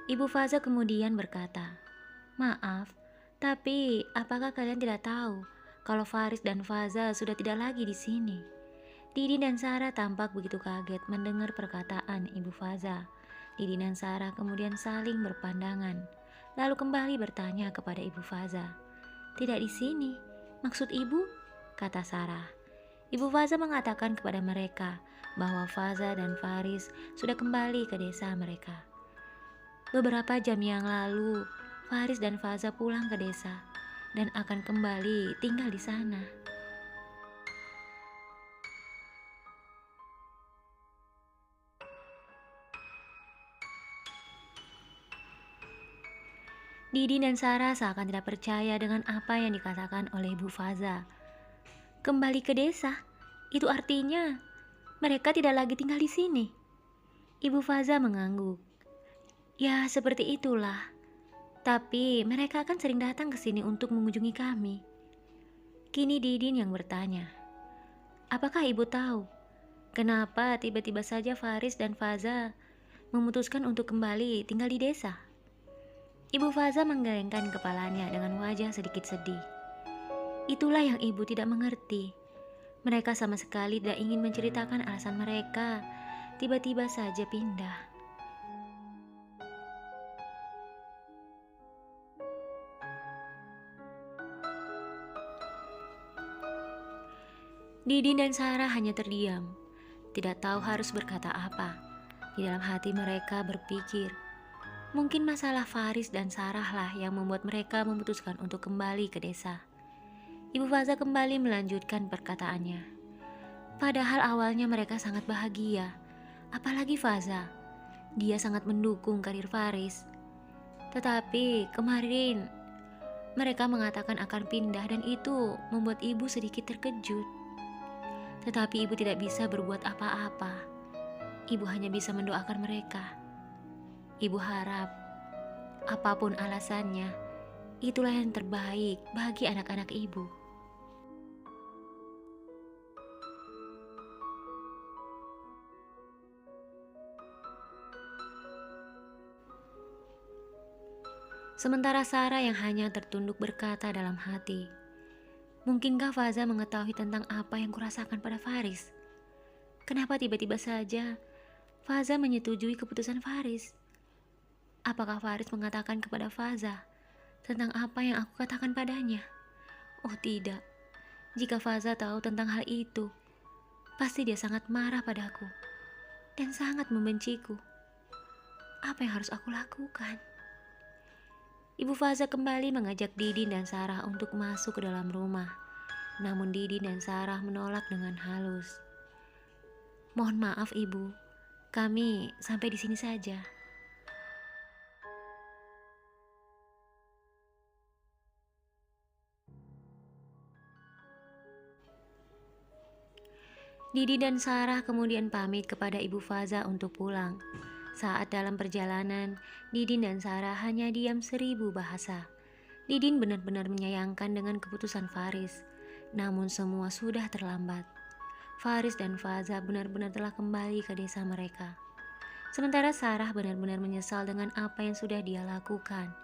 Ibu Faza kemudian berkata, "Maaf, tapi apakah kalian tidak tahu kalau Faris dan Faza sudah tidak lagi di sini?" Didin dan Sarah tampak begitu kaget mendengar perkataan Ibu Faza. Didin dan Sarah kemudian saling berpandangan, lalu kembali bertanya kepada Ibu Faza. "Tidak di sini, maksud ibu?" kata Sarah. Ibu Faza mengatakan kepada mereka bahwa Faza dan Faris sudah kembali ke desa mereka. Beberapa jam yang lalu, Faris dan Faza pulang ke desa dan akan kembali tinggal di sana. Didi dan Sarah seakan tidak percaya dengan apa yang dikatakan oleh Ibu Faza. Kembali ke desa, itu artinya mereka tidak lagi tinggal di sini. Ibu Faza mengangguk. Ya, seperti itulah. Tapi mereka akan sering datang ke sini untuk mengunjungi kami. Kini Didin yang bertanya, "Apakah ibu tahu kenapa tiba-tiba saja Faris dan Faza memutuskan untuk kembali tinggal di desa?" Ibu Faza menggelengkan kepalanya dengan wajah sedikit sedih. Itulah yang ibu tidak mengerti. Mereka sama sekali tidak ingin menceritakan alasan mereka tiba-tiba saja pindah. Didin dan Sarah hanya terdiam, tidak tahu harus berkata apa. Di dalam hati mereka berpikir, mungkin masalah Faris dan Sarah lah yang membuat mereka memutuskan untuk kembali ke desa. Ibu Faza kembali melanjutkan perkataannya. Padahal awalnya mereka sangat bahagia, apalagi Faza. Dia sangat mendukung karir Faris. Tetapi kemarin mereka mengatakan akan pindah dan itu membuat ibu sedikit terkejut. Tetapi ibu tidak bisa berbuat apa-apa. Ibu hanya bisa mendoakan mereka. Ibu harap apapun alasannya, itulah yang terbaik bagi anak-anak ibu. Sementara Sarah yang hanya tertunduk berkata dalam hati, "Mungkinkah Faza mengetahui tentang apa yang kurasakan pada Faris? Kenapa tiba-tiba saja Faza menyetujui keputusan Faris? Apakah Faris mengatakan kepada Faza tentang apa yang aku katakan padanya? Oh tidak, jika Faza tahu tentang hal itu, pasti dia sangat marah padaku dan sangat membenciku. Apa yang harus aku lakukan?" Ibu Faza kembali mengajak Didin dan Sarah untuk masuk ke dalam rumah. Namun Didin dan Sarah menolak dengan halus. "Mohon maaf ibu, kami sampai di sini saja." Didi dan Sarah kemudian pamit kepada Ibu Faza untuk pulang. Saat dalam perjalanan, Didin dan Sarah hanya diam 1000 bahasa. Didin benar-benar menyayangkan dengan keputusan Faris, namun semua sudah terlambat. Faris dan Faza benar-benar telah kembali ke desa mereka. Sementara Sarah benar-benar menyesal dengan apa yang sudah dia lakukan.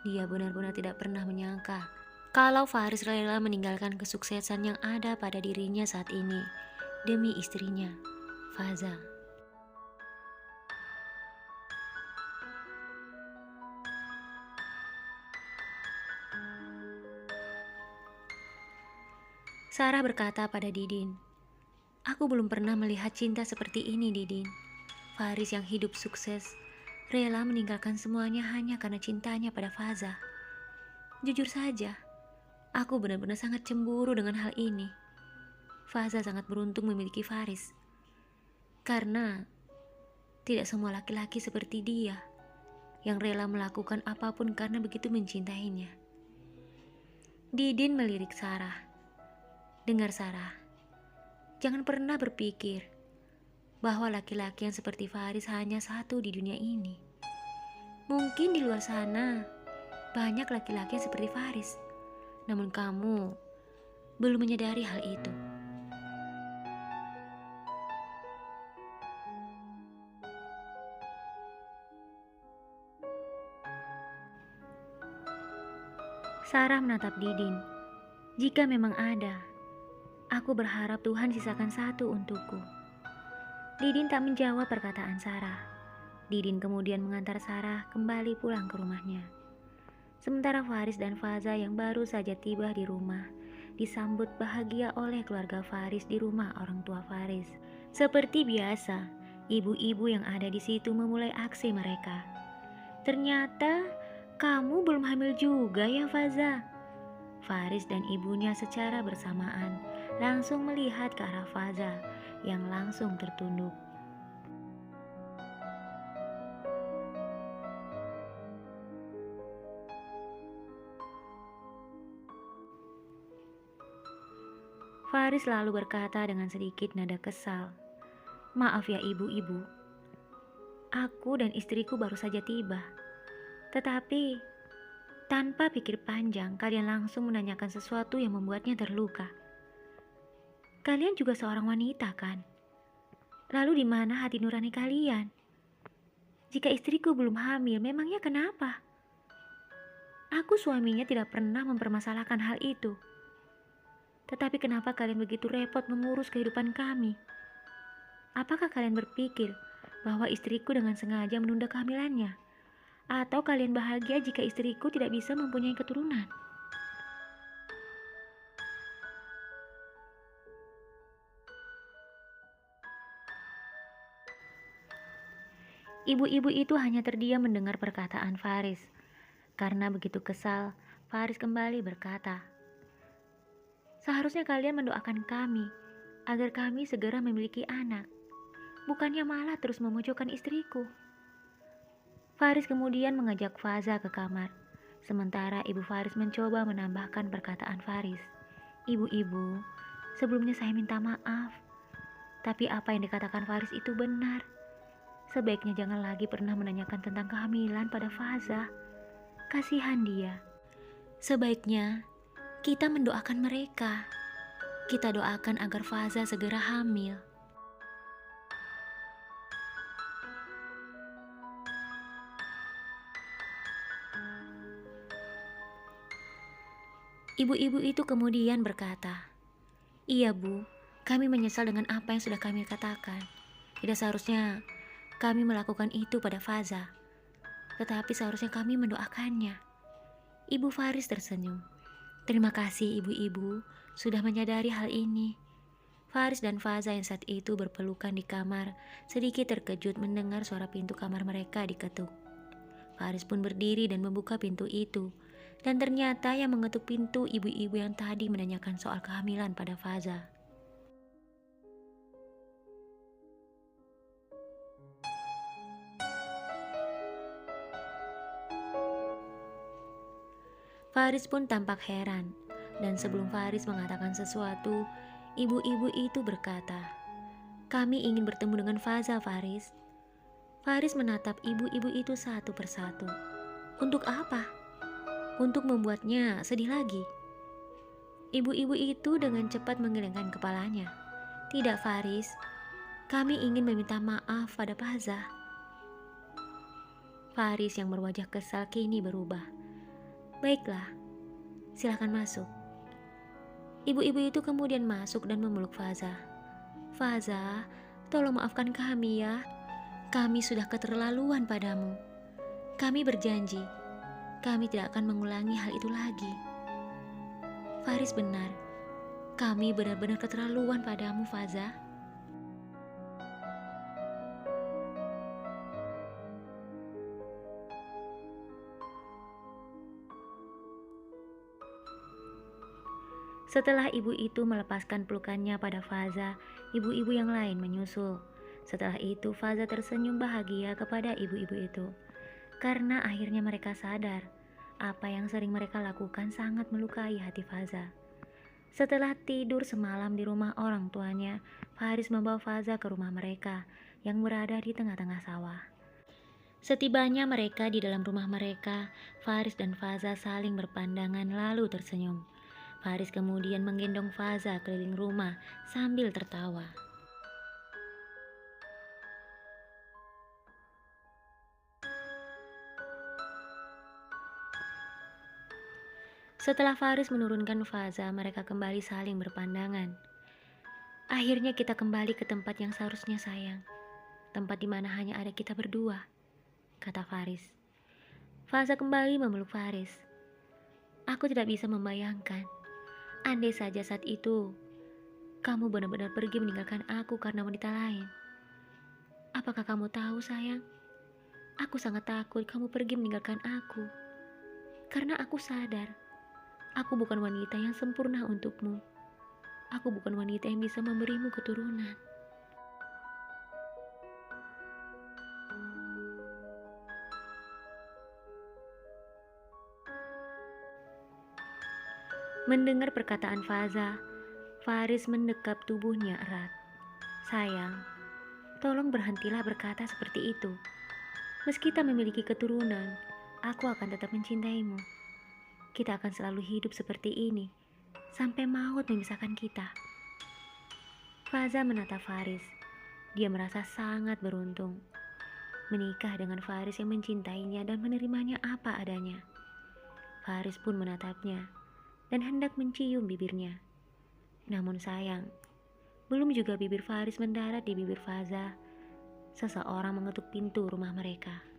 Dia benar-benar tidak pernah menyangka kalau Faris rela meninggalkan kesuksesan yang ada pada dirinya saat ini demi istrinya, Faza. Sarah berkata pada Didin, "Aku belum pernah melihat cinta seperti ini, Didin. Faris yang hidup sukses, rela meninggalkan semuanya hanya karena cintanya pada Faza. Jujur saja, aku benar-benar sangat cemburu dengan hal ini. Faza sangat beruntung memiliki Faris. Karena tidak semua laki-laki seperti dia yang rela melakukan apapun karena begitu mencintainya." Didin melirik Sarah. "Dengar Sarah, jangan pernah berpikir bahwa laki-laki yang seperti Faris hanya satu di dunia ini. Mungkin di luar sana banyak laki-laki yang seperti Faris, namun kamu belum menyadari hal itu." Sarah menatap Didin. Jika memang ada, aku berharap Tuhan sisakan satu untukku. Didin tak menjawab perkataan Sarah. Didin kemudian mengantar Sarah kembali pulang ke rumahnya. Sementara Faris dan Faza yang baru saja tiba di rumah disambut bahagia oleh keluarga Faris di rumah orang tua Faris. Seperti biasa, ibu-ibu yang ada di situ memulai aksi mereka. Ternyata kamu belum hamil juga ya Faza? Faris dan ibunya secara bersamaan langsung melihat ke arah Faza yang langsung tertunduk. Faris lalu berkata dengan sedikit nada kesal, "Maaf ya ibu-ibu, aku dan istriku baru saja tiba. Tetapi tanpa pikir panjang kalian langsung menanyakan sesuatu yang membuatnya terluka. Kalian juga seorang wanita kan? Lalu di mana hati nurani kalian? Jika istriku belum hamil, memangnya kenapa? Aku suaminya tidak pernah mempermasalahkan hal itu. Tetapi kenapa kalian begitu repot mengurus kehidupan kami? Apakah kalian berpikir bahwa istriku dengan sengaja menunda kehamilannya? Atau kalian bahagia jika istriku tidak bisa mempunyai keturunan?" Ibu-ibu itu hanya terdiam mendengar perkataan Faris. Karena begitu kesal, Faris kembali berkata, "Seharusnya kalian mendoakan kami agar kami segera memiliki anak, bukannya malah terus memojokkan istriku." Faris kemudian mengajak Faza ke kamar, sementara ibu Faris mencoba menambahkan perkataan Faris. "Ibu-ibu, sebelumnya saya minta maaf, tapi apa yang dikatakan Faris itu benar. Sebaiknya jangan lagi pernah menanyakan tentang kehamilan pada Faza. Kasihan dia. Sebaiknya kita mendoakan mereka. Kita doakan agar Faza segera hamil." Ibu-ibu itu kemudian berkata, "Iya Bu, kami menyesal dengan apa yang sudah kami katakan. Tidak seharusnya kami melakukan itu pada Faza, tetapi seharusnya kami mendoakannya." Ibu Faris tersenyum. "Terima kasih ibu-ibu sudah menyadari hal ini." Faris dan Faza yang saat itu berpelukan di kamar sedikit terkejut mendengar suara pintu kamar mereka diketuk. Faris pun berdiri dan membuka pintu itu. Dan ternyata yang mengetuk pintu ibu-ibu yang tadi menanyakan soal kehamilan pada Faza. Faris pun tampak heran, dan sebelum Faris mengatakan sesuatu, ibu-ibu itu berkata, "Kami ingin bertemu dengan Faza, Faris." Faris menatap ibu-ibu itu satu persatu. Untuk apa? Untuk membuatnya sedih lagi? Ibu-ibu itu dengan cepat menggelengkan kepalanya. "Tidak, Faris. Kami ingin meminta maaf pada Faza." Faris yang berwajah kesal kini berubah. "Baiklah, silakan masuk." Ibu-ibu itu kemudian masuk dan memeluk Faza. "Faza, tolong maafkan kami ya. Kami sudah keterlaluan padamu. Kami berjanji, kami tidak akan mengulangi hal itu lagi." Faris benar. Kami benar-benar keterlaluan padamu, Faza. Setelah ibu itu melepaskan pelukannya pada Faza, ibu-ibu yang lain menyusul. Setelah itu Faza tersenyum bahagia kepada ibu-ibu itu. Karena akhirnya mereka sadar, apa yang sering mereka lakukan sangat melukai hati Faza. Setelah tidur semalam di rumah orang tuanya, Faris membawa Faza ke rumah mereka yang berada di tengah-tengah sawah. Setibanya mereka di dalam rumah mereka, Faris dan Faza saling berpandangan lalu tersenyum. Faris kemudian menggendong Faza keliling rumah sambil tertawa. Setelah Faris menurunkan Faza, mereka kembali saling berpandangan. Akhirnya kita kembali ke tempat yang seharusnya sayang. Tempat di mana hanya ada kita berdua, kata Faris. Faza kembali memeluk Faris. Aku tidak bisa membayangkan. Andai saja saat itu, kamu benar-benar pergi meninggalkan aku karena wanita lain. Apakah kamu tahu, sayang? Aku sangat takut kamu pergi meninggalkan aku. Karena aku sadar, aku bukan wanita yang sempurna untukmu. Aku bukan wanita yang bisa memberimu keturunan. Mendengar perkataan Faza, Faris mendekap tubuhnya erat. Sayang, tolong berhentilah berkata seperti itu. Meski tak memiliki keturunan, aku akan tetap mencintaimu. Kita akan selalu hidup seperti ini, sampai maut memisahkan kita. Faza menatap Faris. Dia merasa sangat beruntung. Menikah dengan Faris yang mencintainya dan menerimanya apa adanya. Faris pun menatapnya dan hendak mencium bibirnya. Namun sayang, belum juga bibir Faris mendarat di bibir Faza, seseorang mengetuk pintu rumah mereka.